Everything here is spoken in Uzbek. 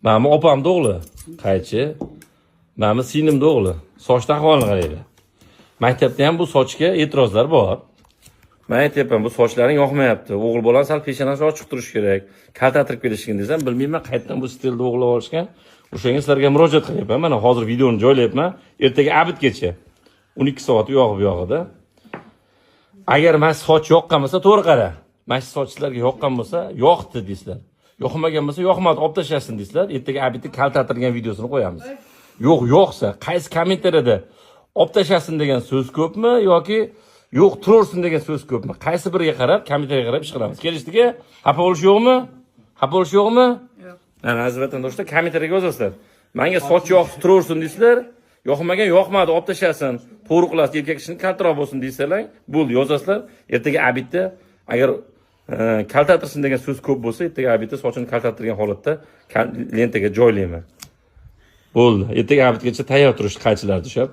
Mana bu opamning o'g'li, qaychi. Mana bu singlimning o'g'li. Sochda ahvolini qaranglar. Maktabda ham bu sochga e'tirozlar bor. Men aytyapman, bu sochlaring yoqmayapti. O'g'il bola sal peshonasi ochiq turishi kerak. Kaltatirib kelishgan desam, bilmayman, qayerdan bu stilda o'g'illar olishgan. O'shanga sizlarga murojaat qilyapman. Mana hozir videoni joylayapman. Ertaga abidgacha 12 soat u yog'i bu yog'ida. Agar mana soch yoqqan bo'lsa, to'g'ri qara. Mana shu soch sizlarga yoqqan bo'lsa, yoqdi deysizlar. Yoqmagan bo'lsa, yoqmadi, olib tashlasin deysizlar. Ertaga abidni kaltatirgan videosini qo'yamiz. Yo'q, yo'qsa, qaysi kommentariyada olib tashlasin degan so'z ko'pmi yoki yo'q turursin degan so'z ko'pmi? Qaysi biriga qarab, kommentariyga qarab ish qilamiz. Kelishdiki, xafa bo'lish yo'qmi? Xafa bo'lish yo'qmi? Yo'q. Mana aziz vatandoshlar, kommentariyga yozasizlar. Menga soch yoqib turursin deysizlar. Yoqmagan yoqmadi, olib tashlasin. To'g'ri qilasiz, erkak kishining kaltaroq bo'lsin deysizlar. Bo'ldi, yozasizlar. Ertaga abidda agar kaltatirsin degan so'z ko'p bo'lsa, ertaga abidda sochini kaltatirgan holatda lentaga joylayman. Bo'ldi. Ertaga abidgacha tayyor turishni qaychilar tushab.